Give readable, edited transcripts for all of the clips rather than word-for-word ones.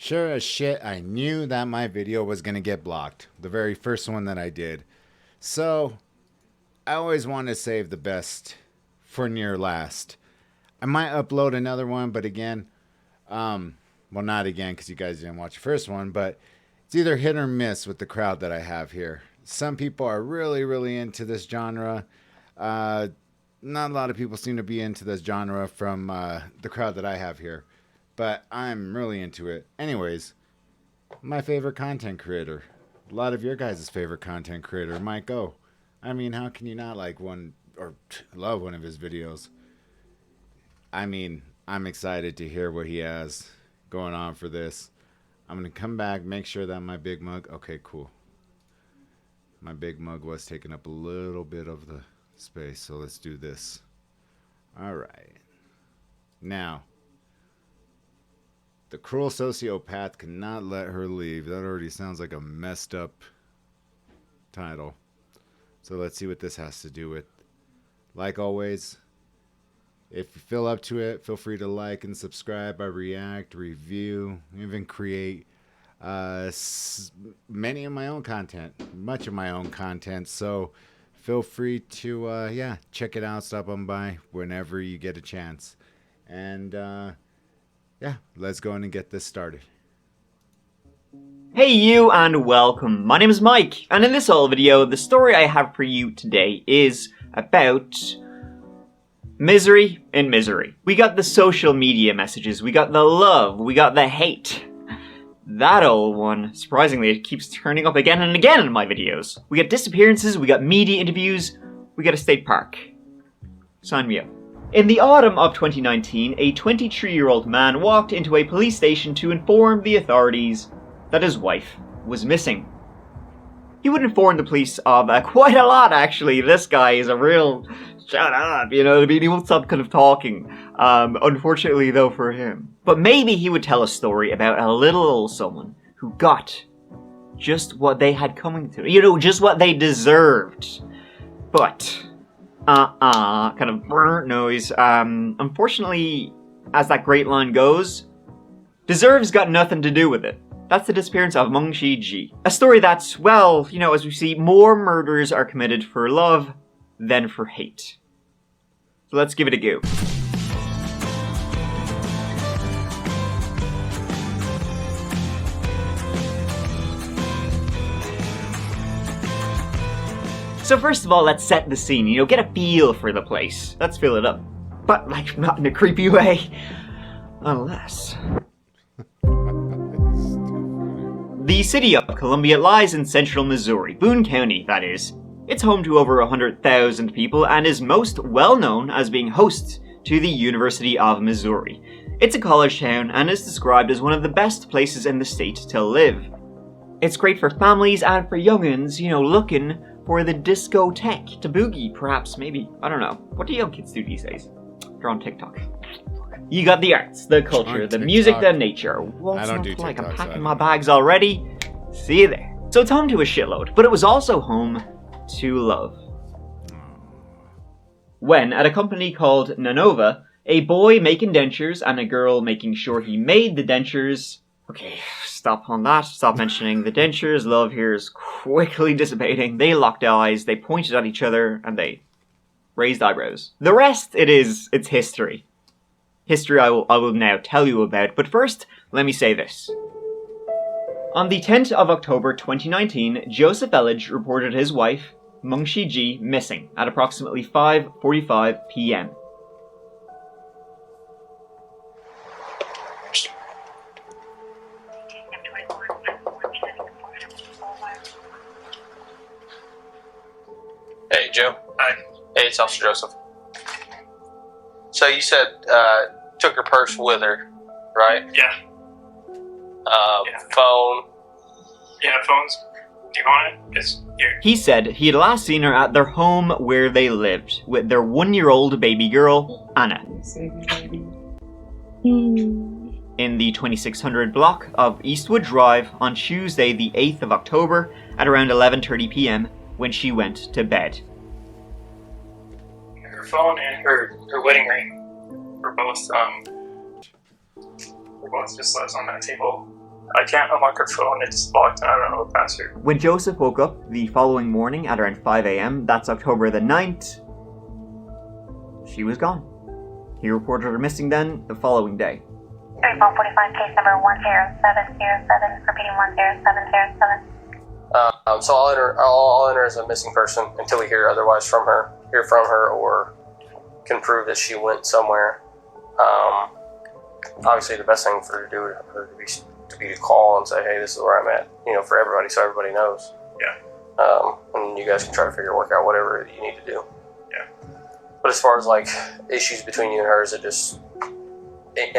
Sure as shit, I knew that my video was going to get blocked. The very first one that I did. So, I always want to save the best for near last. I might upload another one, but again, well, not again because you guys didn't watch the first one, but it's either hit or miss with the crowd that I have here. Some people are really, really into this genre. Not a lot of people seem to be into this genre from the crowd that I have here, but I'm really into it. Anyways, my favorite content creator. A lot of your guys' favorite content creator, Mike O. I mean, how can you not like one or love one of his videos? I mean, I'm excited to hear what he has going on for this. I'm going to come back, make sure that my big mug... Okay, cool. My big mug was taking up a little bit of the space, so let's do this. All right. Now, the cruel sociopath cannot let her leave. That already sounds like a messed up title. So let's see what this has to do with. Like always, if you feel up to it, feel free to like and subscribe. I react, review, even create many of my own content, much of my own content. So feel free to, check it out. Stop on by whenever you get a chance. And, let's go in and get this started. Hey you and welcome, my name is Mike, and in this whole video, the story I have for you today is about misery in misery. We got the social media messages, we got the love, we got the hate. That old one, surprisingly, it keeps turning up again and again in my videos. We got disappearances, we got media interviews, we got a state park. Sign me up. In the autumn of 2019, a 23-year-old man walked into a police station to inform the authorities that his wife was missing. He would inform the police of quite a lot, actually. This guy is a real shut up, you know, I mean, he won't stop kind of talking. Unfortunately, though, for him. But maybe he would tell a story about a little old someone who got just what they had coming to, you know, just what they deserved. But, kind of brr noise. Unfortunately, as that great line goes, deserves got nothing to do with it. That's the disappearance of Meng Shiji. A story that's, well, you know, as we see, more murders are committed for love than for hate. So let's give it a go. So first of all, let's set the scene, you know, get a feel for the place. Let's fill it up. But, like, not in a creepy way. Unless... The city of Columbia lies in central Missouri, Boone County, that is. It's home to over 100,000 people and is most well known as being host to the University of Missouri. It's a college town and is described as one of the best places in the state to live. It's great for families and for young'uns, you know, looking for the discotheque to boogie, perhaps, maybe. I don't know. What do young kids do these days? They're on TikTok. You got the arts, the culture, the music, the nature. What's I don't not do like? I'm TikToks, packing my bags already. See you there. So it's home to a shitload, but it was also home to love. When, at a company called Nanova, a boy making dentures and a girl making sure he made the dentures... Okay, stop on that. Stop mentioning the dentures. Love here is quickly dissipating. They locked eyes, they pointed at each other, and they raised eyebrows. The rest, it's history. History I will now tell you about, but first, let me say this. On the 10th of October 2019, Joseph Elledge reported his wife, Meng Shiji, missing at approximately 5:45 p.m. Hey, Joe. Hi. Hey, it's Officer Joseph. So you said took her purse with her, right? Yeah. Phone. Yeah, phones. Do you want it? It's here. He said he had last seen her at their home where they lived, with their 1-year-old baby girl, Anna. In the 2600 block of Eastwood Drive on Tuesday the 8th of October at around 11:30 p.m. when she went to bed. Her phone and her wedding ring were both just left on that table I can't unlock her phone. It's locked and I don't know the password. When Joseph woke up the following morning at around 5 a.m., that's October the 9th, she was gone. He reported her missing then the following day. 3445, case number 10707, repeating 10707. So I'll enter as a missing person until we hear otherwise from her, or can prove that she went somewhere. Obviously, the best thing for her to do would be to call and say, "Hey, this is where I'm at," for everybody, so everybody knows. Yeah. And you guys can try to work out whatever you need to do. Yeah. But as far as like issues between you and her, is it just? I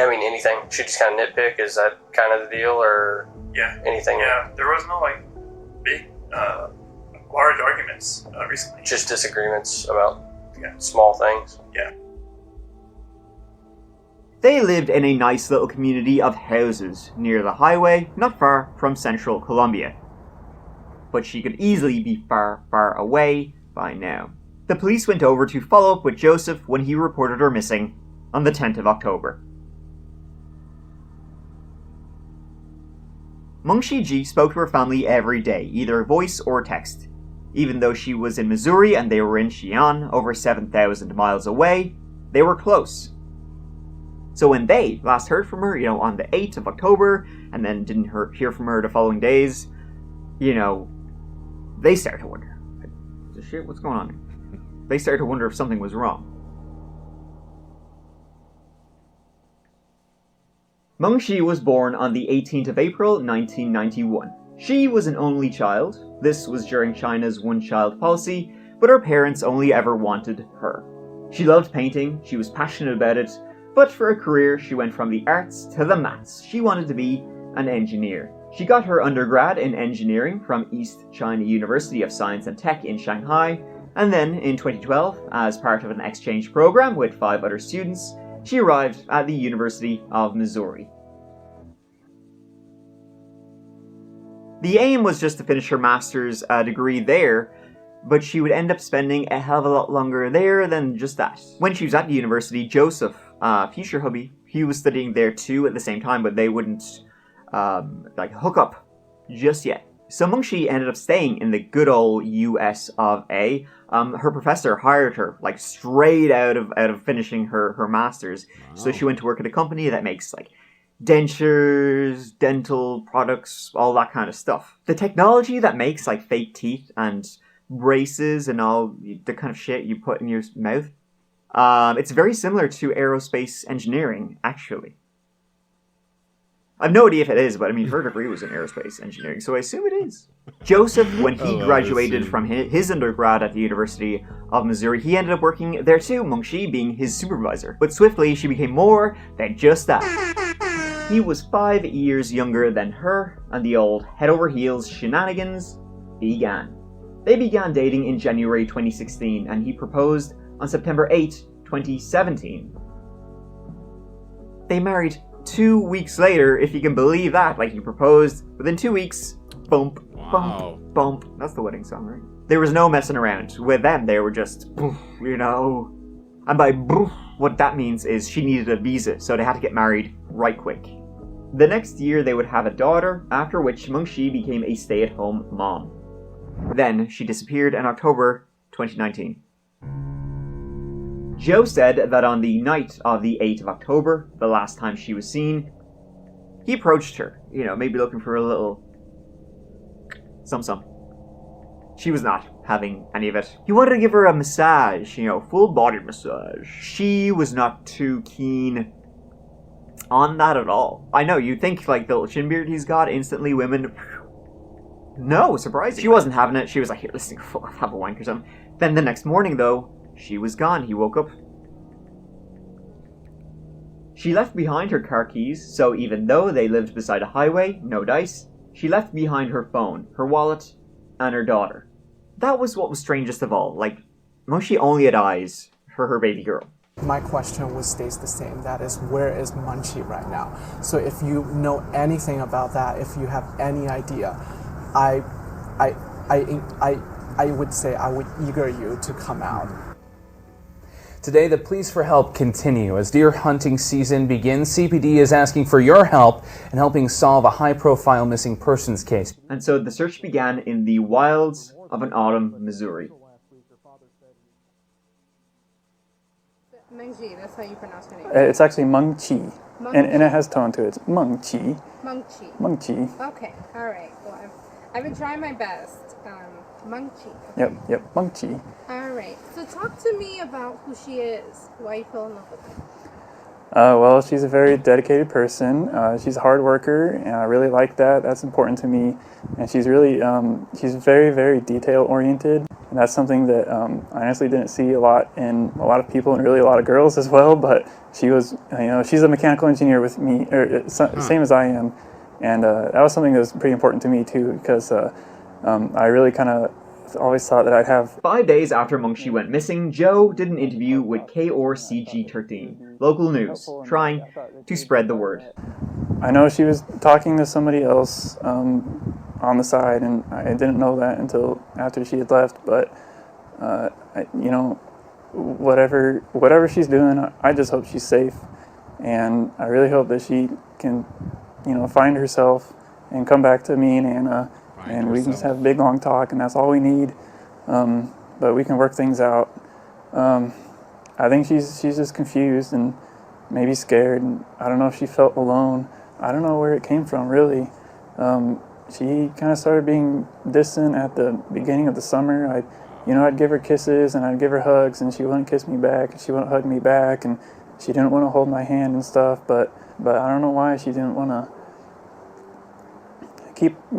mean, anything? She just kind of nitpick? Is that kind of the deal, or anything? Yeah. There was no like big, large arguments recently. Just disagreements about small things. Yeah. They lived in a nice little community of houses near the highway, not far from central Colombia. But she could easily be far, far away by now. The police went over to follow up with Joseph when he reported her missing on the 10th of October. Meng Shiji spoke to her family every day, either voice or text. Even though she was in Missouri and they were in Xi'an, over 7,000 miles away, they were close. So when they last heard from her, on the 8th of October, and then didn't hear from her the following days, they started to wonder, shit, what's going on here? They started to wonder if something was wrong. Meng Shi was born on the 18th of April, 1991. She was an only child. This was during China's one-child policy, but her parents only ever wanted her. She loved painting, she was passionate about it, but for a career she went from the arts to the maths. She wanted to be an engineer. She got her undergrad in engineering from East China University of Science and Tech in Shanghai, and then in 2012, as part of an exchange program with 5 other students, she arrived at the University of Missouri. The aim was just to finish her master's degree there, but she would end up spending a hell of a lot longer there than just that. When she was at the university, Joseph, future hubby, he was studying there too at the same time, but they wouldn't hook up just yet. So Meng Shi ended up staying in the good old US of A. Her professor hired her straight out of finishing her master's. Oh. So she went to work at a company that makes dentures, dental products, all that kind of stuff. The technology that makes fake teeth and braces and all the kind of shit you put in your mouth, it's very similar to aerospace engineering, actually. I've no idea if it is, but her degree was in aerospace engineering, so I assume it is. Joseph, when he graduated from his undergrad at the University of Missouri, he ended up working there too, Meng Shi being his supervisor. But swiftly, she became more than just that. He was 5 years younger than her, and the old head-over-heels shenanigans began. They began dating in January 2016, and he proposed on September 8, 2017. They married 2 weeks later, if you can believe that. He proposed within 2 weeks. Bump, bump, bump. That's the wedding song, right? There was no messing around. With them, they were just, And by what that means is she needed a visa, so they had to get married right quick. The next year, they would have a daughter, after which Meng Shi became a stay-at-home mom. Then, she disappeared in October 2019. Joe said that on the night of the 8th of October, the last time she was seen, he approached her, maybe looking for a little some. She was not having any of it. He wanted to give her a massage, full body massage. She was not too keen on that at all. I know, you'd think the little chin beard he's got, instantly women... No, surprising. She wasn't having it. She was like, here, listen, have a wank or something. Then the next morning, though, she was gone. He woke up. She left behind her car keys, so even though they lived beside a highway, no dice, she left behind her phone, her wallet, and her daughter. That was what was strangest of all. Meng Shi only had eyes for her baby girl. My question stays the same. That is, where is Meng Shi right now? So if you know anything about that, if you have any idea, I would say I would eager you to come out. Today, the pleas for help continue. As deer hunting season begins, CPD is asking for your help in helping solve a high-profile missing persons case. And so the search began in the wilds of an autumn Missouri. Mengji, that's how you pronounce her name. It's actually Meng Chi, and it has tone to it. It's Meng Chi. Meng Chi. Meng Chi. Okay, all right. Well, I've been trying my best. Meng Chi. Yep, Meng Chi. All right. So talk to me about who she is. Why you fell in love with her? Well, she's a very dedicated person. She's a hard worker, and I really like that. That's important to me. And she's really, she's very, very detail oriented. And that's something that I honestly didn't see a lot in a lot of people and really a lot of girls as well. But she was, she's a mechanical engineer with me, or same as I am. And that was something that was pretty important to me too, because I really kind of always thought that I'd have... 5 days after Meng Chi went missing, Joe did an interview with KORCG13, local news, trying to spread the word. I know she was talking to somebody else on the side, and I didn't know that until after she had left, but, whatever she's doing, I just hope she's safe, and I really hope that she can, find herself and come back to me and Anna, and we can just have a big long talk, and that's all we need. But we can work things out. I think she's just confused and maybe scared. And I don't know if she felt alone. I don't know where it came from, really. She kind of started being distant at the beginning of the summer. I'd give her kisses and I'd give her hugs, and she wouldn't kiss me back, and she wouldn't hug me back, and she didn't want to hold my hand and stuff. But I don't know why she didn't want to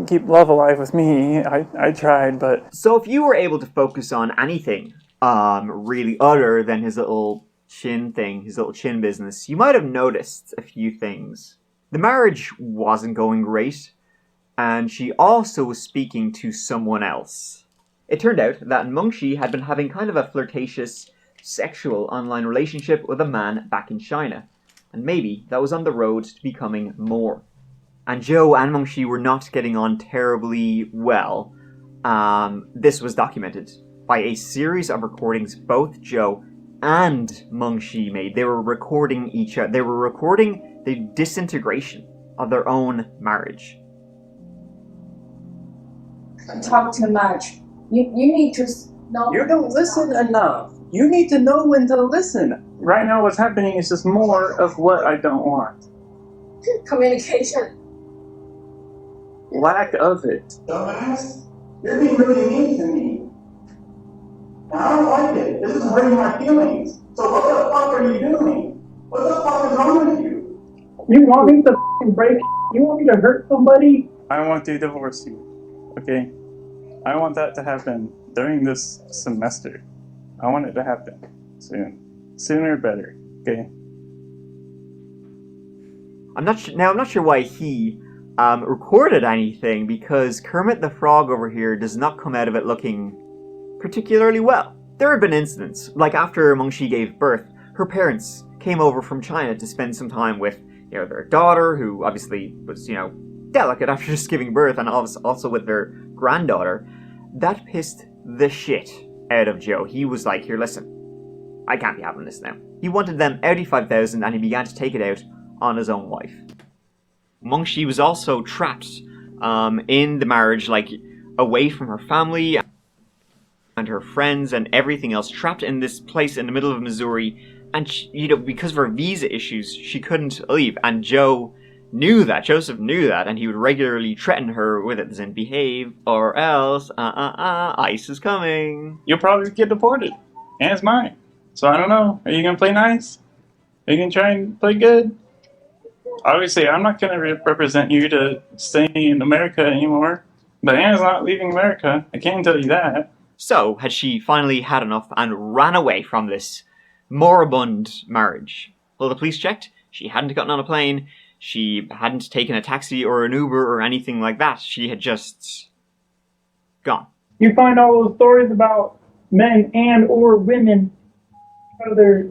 keep love alive with me. I tried, but... So if you were able to focus on anything really other than his little chin thing, his little chin business, you might have noticed a few things. The marriage wasn't going great, and she also was speaking to someone else. It turned out that Meng Chi had been having kind of a flirtatious, sexual online relationship with a man back in China, and maybe that was on the road to becoming more. And Joe and Meng Chi were not getting on terribly well. This was documented by a series of recordings both Joe and Meng Chi made. They were recording each other. They were recording the disintegration of their own marriage. Talk too much. You need to know. You don't listen enough. You need to know when to listen. Right now what's happening is just more of what I don't want. Communication. Lack of it. Dumbass, you're being really mean to me. I don't like it. This is hurting my feelings. So what the fuck are you doing? What the fuck is wrong with you? You want me to break? You want me to hurt somebody? I want to divorce you. Okay? I want that to happen during this semester. I want it to happen soon. Sooner better. Okay? I'm not sure why he recorded anything, because Kermit the Frog over here does not come out of it looking particularly well. There have been incidents, like after Meng Chi gave birth, her parents came over from China to spend some time with, their daughter, who obviously was, delicate after just giving birth, and also with their granddaughter. That pissed the shit out of Joe. He was like, here, listen, I can't be having this now. He wanted them Audi 5000, and he began to take it out on his own wife. Meng Chi was also trapped in the marriage, away from her family and her friends and everything else, trapped in this place in the middle of Missouri. And she, because of her visa issues, she couldn't leave. And Joseph knew that, and he would regularly threaten her with it, as in, behave or else, ICE is coming. You'll probably get deported, and it's mine. So I don't know. Are you gonna play nice? Are you gonna try and play good? Obviously, I'm not going to represent you to stay in America anymore. But Anna's not leaving America. I can't tell you that. So, had she finally had enough and ran away from this moribund marriage? Well, the police checked. She hadn't gotten on a plane. She hadn't taken a taxi or an Uber or anything like that. She had just gone. You find all those stories about men and or women, their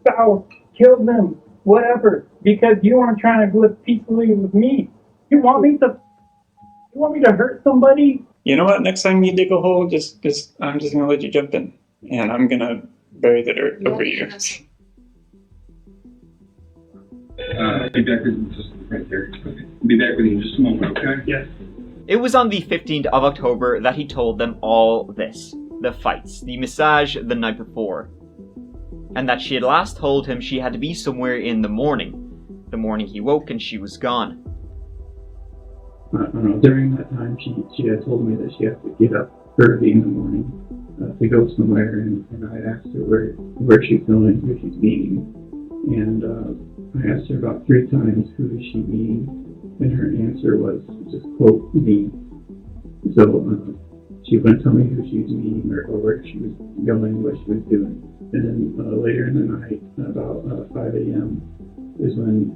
spouse killed them, whatever, because you want to try and live peacefully with me. You want me to hurt somebody? You know what? Next time you dig a hole, I'm just gonna let you jump in, and I'm gonna bury the dirt over years. I'll be back with you just right there. I'll be back with you in just a moment, okay? Yes. It was on the 15th of October that he told them all this. The fights, the massage the night before. And that she had last told him she had to be somewhere in the morning. The morning he woke and she was gone. During that time, she had told me that she had to get up early in the morning to go somewhere, and I asked her where she's going, who she's meeting, and I asked her about 3 times who is she meeting, and her answer was just quote me. So she wouldn't tell me who she was meeting or where she was going, what she was doing. And then later in the night, about 5 a.m., is when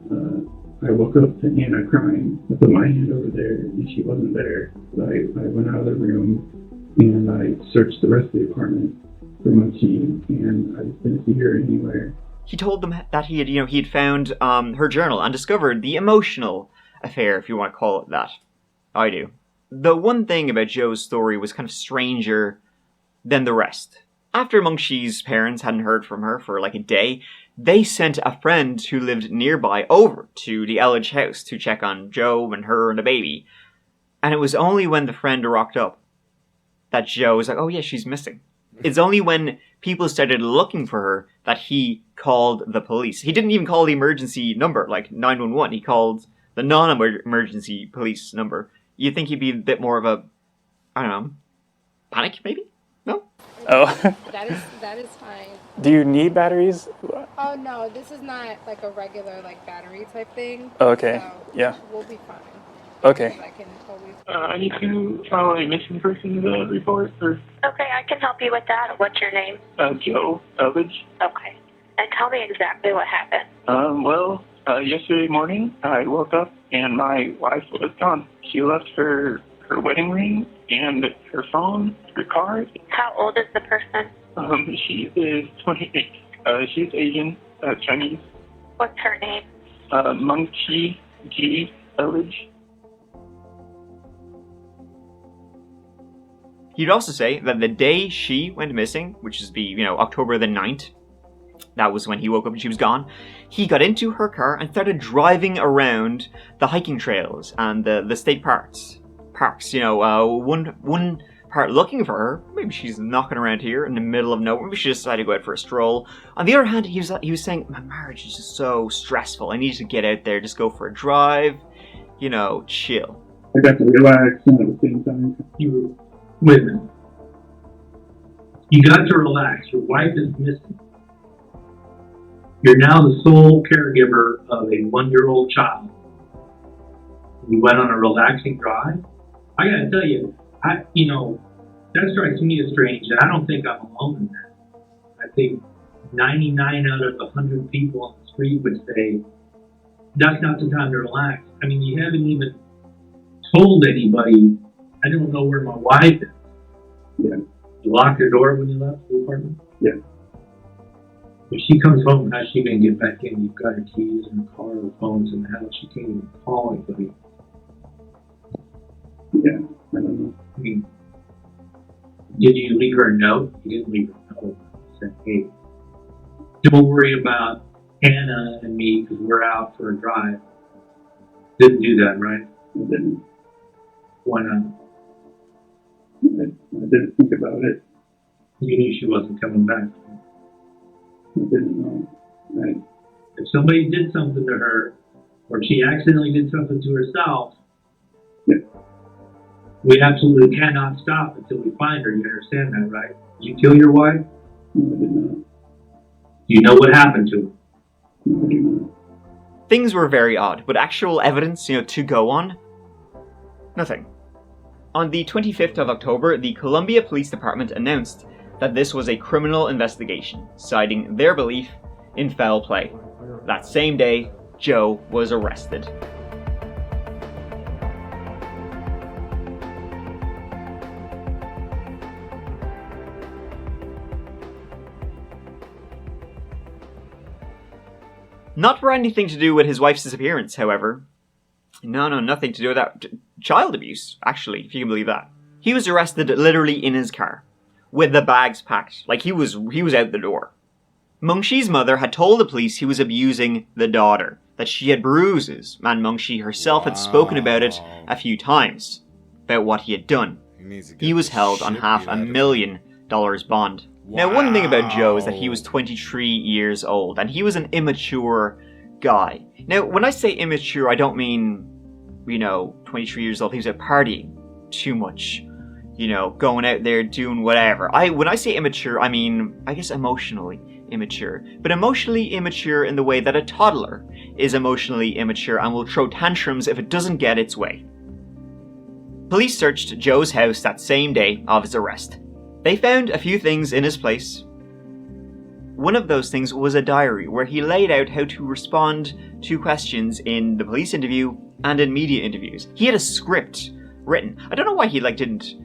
I woke up to Anna crying. I put my hand over there, and she wasn't there. So I went out of the room, and I searched the rest of the apartment for Munchie, and I didn't see her anywhere. He told them that he had found her journal and discovered the emotional affair, if you want to call it that. I do. The one thing about Joe's story was kind of stranger than the rest. After Munchie's parents hadn't heard from her for like a day, they sent a friend who lived nearby over to the Elledge house to check on Joe and her and the baby. And it was only when the friend rocked up that Joe was like, oh yeah, she's missing. It's only when people started looking for her that he called the police. He didn't even call the emergency number, like 911. He called the non-emergency police number. You'd think he'd be a bit more of a, I don't know, panic maybe? No? Oh. That is fine. Do you need batteries? Oh no, this is not like a regular like battery type thing. Okay. So Yeah. we'll be fine. Okay. I can always. I need to file a missing persons report. Or Okay, I can help you with that. What's your name? Joe Elledge. Okay. And tell me exactly what happened. Well, yesterday morning I woke up and my wife was gone. She left her wedding ring and her phone, her card. How old is the person? She is 28. She's Asian, Chinese. What's her name? Munchie G. Elledge. He'd also say that the day she went missing, which is October the 9th, that was when he woke up and she was gone, he got into her car and started driving around the hiking trails and the state parks. One part looking for her. Maybe she's knocking around here in the middle of nowhere. Maybe she decided to go out for a stroll. On the other hand, he was saying, my marriage is just so stressful. I need to get out there, just go for a drive, chill. I got to relax, and at the same time, Wait a minute. You got to relax. Your wife is missing. You're now the sole caregiver of a 1-year-old child. You went on a relaxing drive. I gotta tell you, that strikes me as strange. I don't think I'm alone in that. I think 99 out of 100 people on the street would say, that's not the time to relax. I mean, you haven't even told anybody, I don't know where my wife is. Yeah. You locked your door when you left the apartment? Yeah. If she comes home, how's she going to get back in? You've got her keys in her car, her phone's in the house. She can't even call anybody. Yeah, I don't know. I mean, did you leave her a note? You didn't leave her a note. You said, hey, don't worry about Anna and me because we're out for a drive. Didn't do that, right? I didn't. Why not? I didn't think about it. You knew she wasn't coming back. I didn't know. If somebody did something to her, or she accidentally did something to herself, we absolutely cannot stop until we find her. You understand that, right? Did you kill your wife? No, I did not. Do you know what happened to her? No, I do not. Things were very odd, but actual evidence, to go on? Nothing. On the 25th of October, the Columbia Police Department announced that this was a criminal investigation, citing their belief in foul play. That same day, Joe was arrested. Not for anything to do with his wife's disappearance, however. No, nothing to do with that. Child abuse, actually, if you can believe that. He was arrested literally in his car. with the bags packed. Like, he was out the door. Mengxi's mother had told the police he was abusing the daughter, that she had bruises, and Mengxi herself had spoken about it a few times, about what he had done. He was held on $500,000 bond. Now, one thing about Joe is that he was 23 years old, and he was an immature guy. Now, when I say immature, I don't mean, 23 years old, he was out partying too much, going out there doing whatever. When I say immature, I mean, I guess emotionally immature. But emotionally immature in the way that a toddler is emotionally immature and will throw tantrums if it doesn't get its way. Police searched Joe's house that same day of his arrest. They found a few things in his place. One of those things was a diary where he laid out how to respond to questions in the police interview and in media interviews. He had a script written. I don't know why he didn't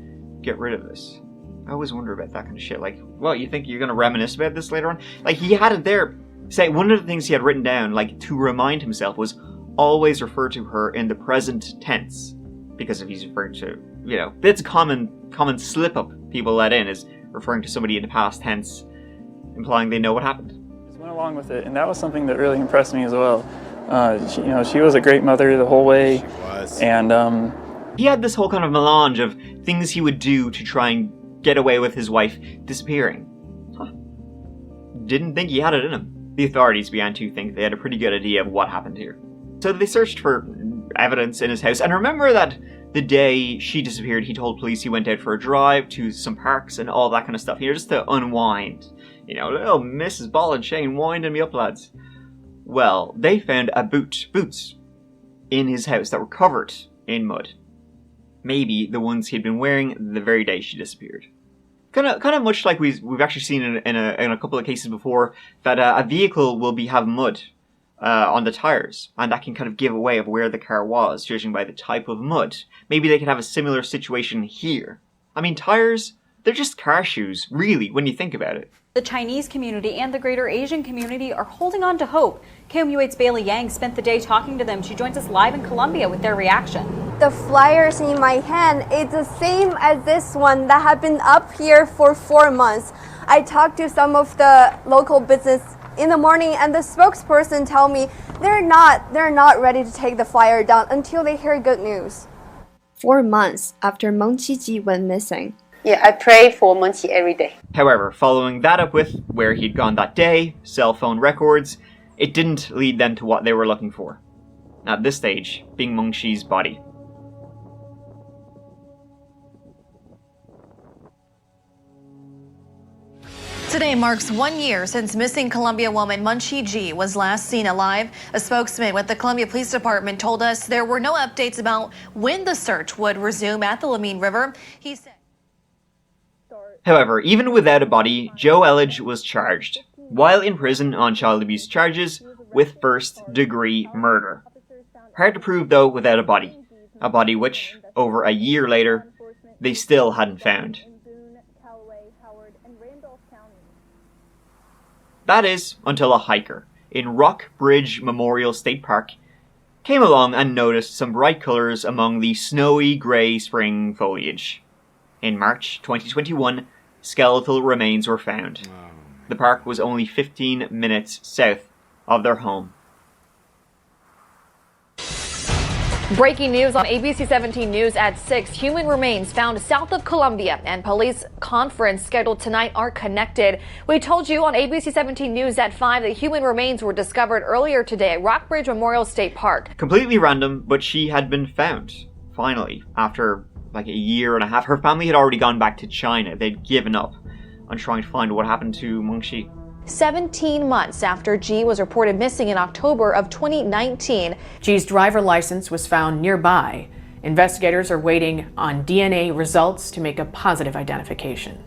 get rid of this. I always wonder about that kind of shit. You think you're gonna reminisce about this later on? He had it there. Say, one of the things he had written down, to remind himself, was always refer to her in the present tense. Because if he's referring to, it's a common slip-up people let in, is referring to somebody in the past tense, implying they know what happened. Just went along with it, and that was something that really impressed me as well. She was a great mother the whole way. She was. And he had this whole kind of melange of things he would do to try and get away with his wife disappearing. Didn't think he had it in him. The authorities began to think they had a pretty good idea of what happened here. So they searched for evidence in his house, and remember that the day she disappeared, he told police he went out for a drive to some parks and all that kind of stuff, just to unwind. Little Mrs. Ball and Chain winding me up, lads. Well, they found boots in his house that were covered in mud. Maybe the ones he'd been wearing the very day she disappeared. Kind of much like we've actually seen in a couple of cases before, that a vehicle will have mud on the tires, and that can kind of give away of where the car was, judging by the type of mud. Maybe they could have a similar situation here. I mean, tires, they're just car shoes, really, when you think about it. The Chinese community and the greater Asian community are holding on to hope. KOMU8's Bailey Yang spent the day talking to them. She joins us live in Colombia with their reaction. The flyers in my hand is the same as this one that have been up here for 4 months. I talked to some of the local business in the morning, and the spokesperson tell me they're not ready to take the flyer down until they hear good news. 4 months after Meng Qiji went missing. Yeah, I pray for Mengqi every day. However, following that up with where he'd gone that day, cell phone records, it didn't lead them to what they were looking for. At this stage, being Mengxi's body. Today marks 1 year since missing Colombia woman Meng Qiji was last seen alive. A spokesman with the Columbia Police Department told us there were no updates about when the search would resume at the Lamine River. He said. However, even without a body, Joe Elledge was charged, while in prison on child abuse charges, with first-degree murder. Hard to prove, though, without a body which, over a year later, they still hadn't found. That is, until a hiker in Rock Bridge Memorial State Park came along and noticed some bright colours among the snowy grey spring foliage. In March 2021, skeletal remains were found. The park was only 15 minutes south of their home. Breaking news on ABC 17 News at 6. Human remains found south of Columbia and police conference scheduled tonight are connected. We told you on ABC 17 News at 5 that human remains were discovered earlier today at Rockbridge Memorial State Park. Completely random, but she had been found, finally, after like a year and a half. Her family had already gone back to China. They'd given up on trying to find what happened to Mengxi. 17 months after G was reported missing in October of 2019. G's driver license was found nearby. Investigators are waiting on DNA results to make a positive identification.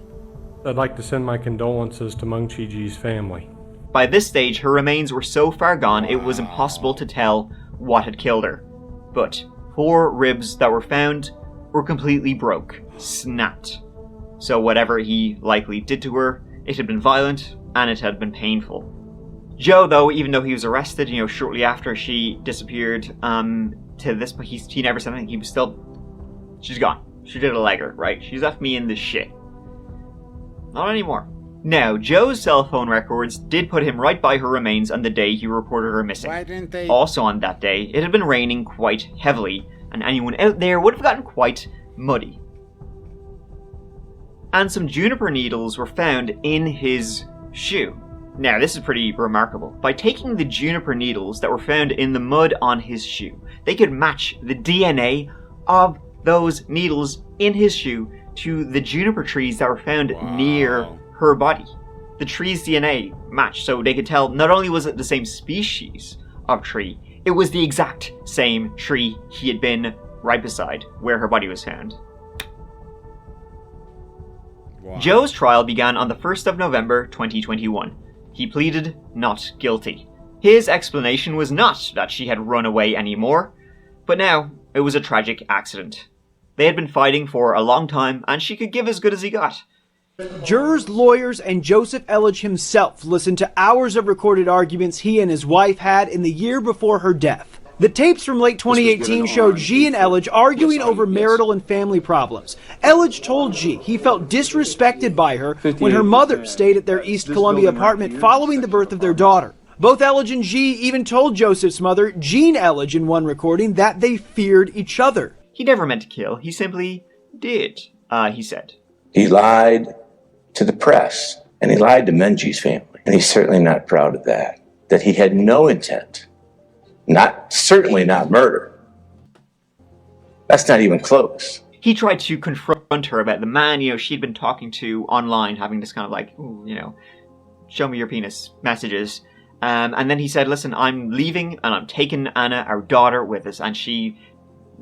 I'd like to send my condolences to Meng Qiji's family. By this stage, her remains were so far gone it was impossible to tell what had killed her. But 4 ribs that were found were completely broke, snapped. So whatever he likely did to her, it had been violent, and it had been painful. Joe, though, even though he was arrested, shortly after she disappeared, to this point, he never said anything. He was still, she's gone. She did a legger, right? She's left me in this shit. not anymore. Now, Joe's cell phone records did put him right by her remains on the day he reported her missing. Why didn't they? Also on that day, it had been raining quite heavily, and anyone out there would have gotten quite muddy. And some juniper needles were found in his shoe. Now, this is pretty remarkable. By taking the juniper needles that were found in the mud on his shoe, they could match the DNA of those needles in his shoe to the juniper trees that were found near her body. The tree's DNA matched, so they could tell not only was it the same species of tree, it was the exact same tree he had been right beside where her body was found. Wow. Joe's trial began on the 1st of November 2021. He pleaded not guilty. His explanation was not that she had run away anymore, but now it was a tragic accident. They had been fighting for a long time, and she could give as good as he got. Jurors, lawyers, and Joseph Elledge himself listened to hours of recorded arguments he and his wife had in the year before her death. The tapes from late 2018 showed G and Elledge arguing over marital and family problems. Elledge told G he felt disrespected by her when her mother stayed at their East Columbia apartment following the birth of their daughter. Both Elledge and G even told Joseph's mother, Jean Elledge, in one recording, that they feared each other. He never meant to kill, he simply did, he said. He lied to the press, and he lied to Menchie's family. And he's certainly not proud of that he had no intent. Certainly not murder. That's not even close. He tried to confront her about the man, she'd been talking to online, having this kind of like, show me your penis messages. And then he said, listen, I'm leaving and I'm taking Anna, our daughter, with us. And she,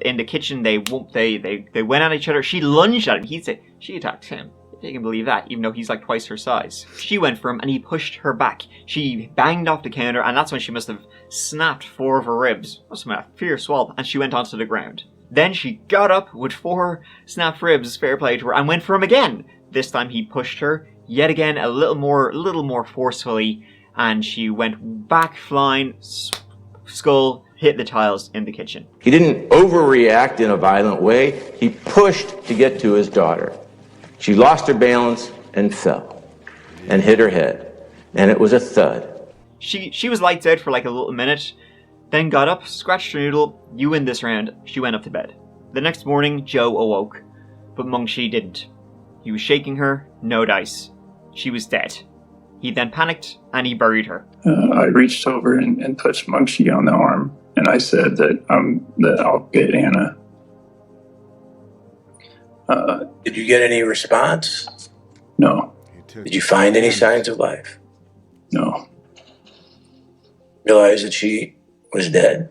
in the kitchen, they went at each other. She lunged at him. He'd say, she attacked him. If you can believe that, even though he's like twice her size. She went for him and he pushed her back. She banged off the counter, and that's when she must have snapped 4 of her ribs. Must have been a fierce swallow, and she went onto the ground. Then she got up with 4 snapped ribs, fair play to her, and went for him again. This time he pushed her, yet again a little more forcefully, and she went back flying, skull hit the tiles in the kitchen. He didn't overreact in a violent way. He pushed to get to his daughter. She lost her balance and fell and hit her head, and it was a thud. She was lights out for like a little minute, then got up, scratched her noodle. You win this round. She went up to bed. The next morning, Joe awoke, but Mengqi didn't. He was shaking her, no dice. She was dead. He then panicked and he buried her. I reached over and touched Mengqi on the arm, and I said that I'll get Anna. Did you get any response? No. Did you find any signs of life? No. Realize that she was dead?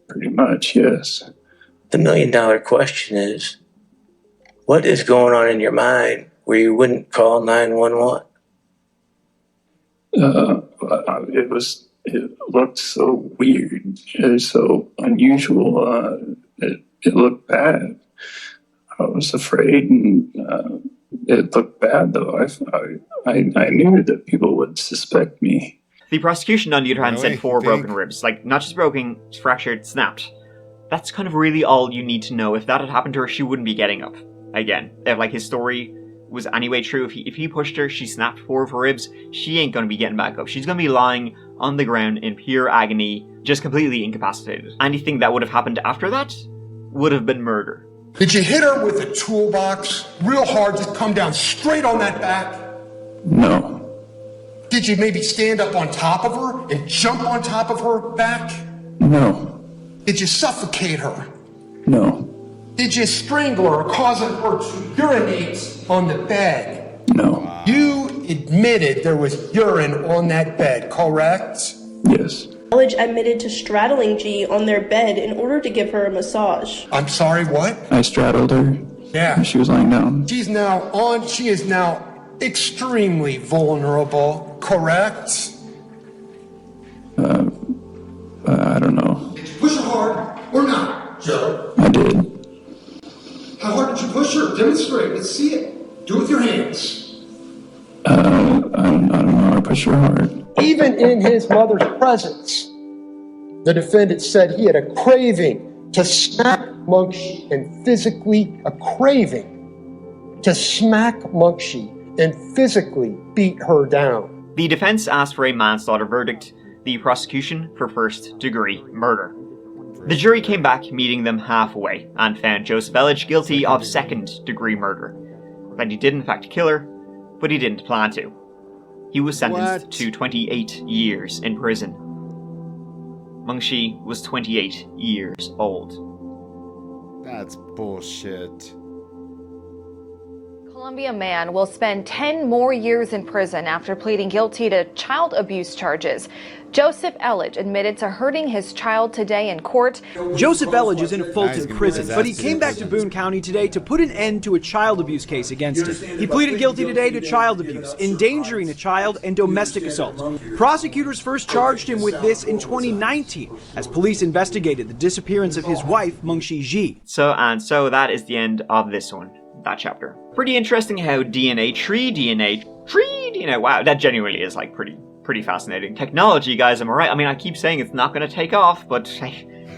Pretty much, yes. The $1 million question is, what is going on in your mind where you wouldn't call 911? It looked so weird. It was so unusual. It looked bad. I was afraid, and it looked bad, though. I knew that people would suspect me. The prosecution, on the other hand, said 4 broken ribs. Like, not just broken, fractured, snapped. That's kind of really all you need to know. If that had happened to her, she wouldn't be getting up again. If, like, his story was anyway true, if he pushed her, she snapped 4 of her ribs, she ain't going to be getting back up. She's going to be lying on the ground in pure agony, just completely incapacitated. Anything that would have happened after that would have been murder. Did you hit her with a toolbox real hard, just come down straight on that back? No. Did you maybe stand up on top of her and jump on top of her back? No. Did you suffocate her? No. Did you strangle her or cause her to urinate on the bed? No. You admitted there was urine on that bed, correct? Yes. Elledge admitted to straddling G on their bed in order to give her a massage. I'm sorry, what? I straddled her. Yeah. She was lying down. She is now extremely vulnerable, correct? I don't know. Did you push her hard or not, Joe? I did. How hard did you push her? Demonstrate. Let's see it. Do it with your hands. I don't know. I pushed her hard. Even in his mother's presence, the defendant said he had a craving to snap Mengqi, and physically a craving to smack Munchie and physically beat her down. The defense asked for a manslaughter verdict, the prosecution for first-degree murder. The jury came back, meeting them halfway, and found Joseph Elledge guilty of second-degree murder. That he did in fact kill her, but he didn't plan to. He was sentenced to 28 years in prison. Munchie was 28 years old. That's bullshit. Columbia man will spend 10 more years in prison after pleading guilty to child abuse charges. Joseph Elledge admitted to hurting his child today in court. Joseph Elledge is in a Fulton prison, but he came back to Boone County today to put an end to a child abuse case against him. He pleaded guilty today to child abuse, endangering a child, and domestic assault. Prosecutors first charged him with this in 2019 as police investigated the disappearance of his wife, Munchie Ji. So that is the end of this one, that chapter. Pretty interesting how DNA tree, wow, that genuinely is like pretty fascinating. Technology, guys, am I right? I mean, I keep saying it's not going to take off, but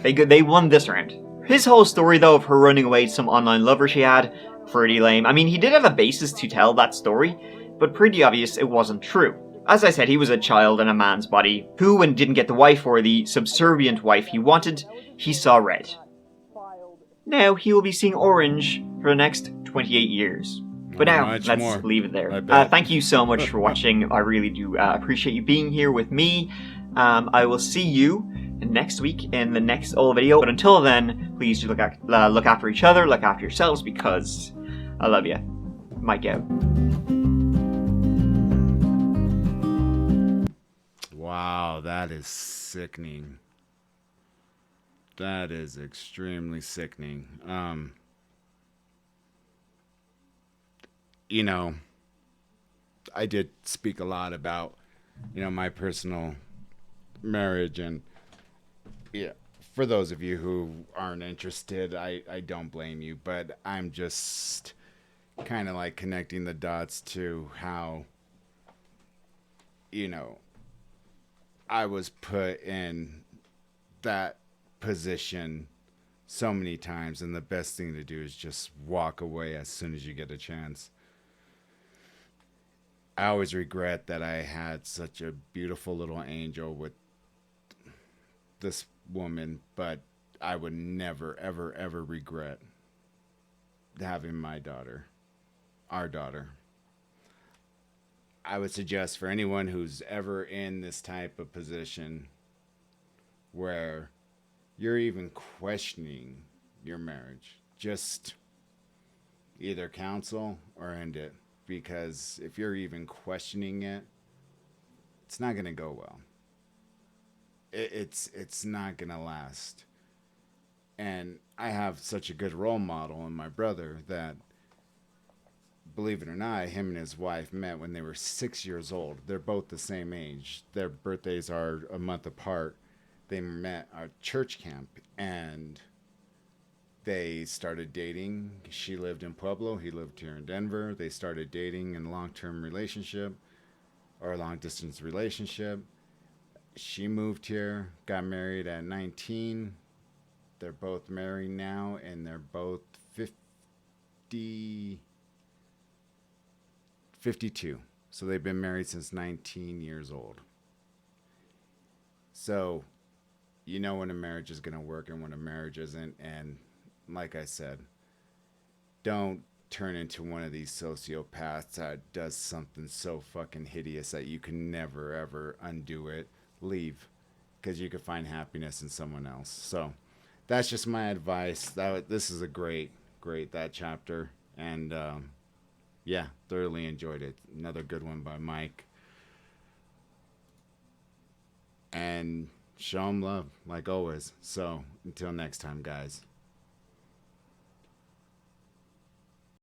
they won this round. His whole story, though, of her running away to some online lover she had, pretty lame. I mean, he did have a basis to tell that story, but pretty obvious it wasn't true. As I said, he was a child in a man's body, who, when didn't get the wife or the subservient wife he wanted, he saw red. Now he will be seeing orange for the next 28 years. But now, let's leave it there. Thank you so much for watching. I really do appreciate you being here with me. I will see you next week in the next old video. But until then, please do look after each other, look after yourselves, because I love you. Mike out. Wow, that is sickening. That is extremely sickening. You know, I did speak a lot about, my personal marriage, and yeah, for those of you who aren't interested, I don't blame you, but I'm just kind of like connecting the dots to how, I was put in that position so many times, and the best thing to do is just walk away as soon as you get a chance. I always regret that I had such a beautiful little angel with this woman, but I would never, ever, ever regret having my daughter, our daughter. I would suggest for anyone who's ever in this type of position where you're even questioning your marriage, just either counsel or end it. Because if you're even questioning it, it's not going to go well. It's not going to last. And I have such a good role model in my brother that, believe it or not, him and his wife met when they were 6 years old. They're both the same age. Their birthdays are a month apart. They met at church camp, and they started dating. She lived in Pueblo. He lived here in Denver. They started dating in a long-term relationship or a long-distance relationship. She moved here, got married at 19. They're both married now, and they're both 52. So they've been married since 19 years old. So you know when a marriage is going to work and when a marriage isn't. And like I said, don't turn into one of these sociopaths that does something so fucking hideous that you can never, ever undo it. Leave, because you could find happiness in someone else. So that's just my advice. This is a great that chapter. And yeah, thoroughly enjoyed it. Another good one by Mike. And show them love, like always. So until next time, guys.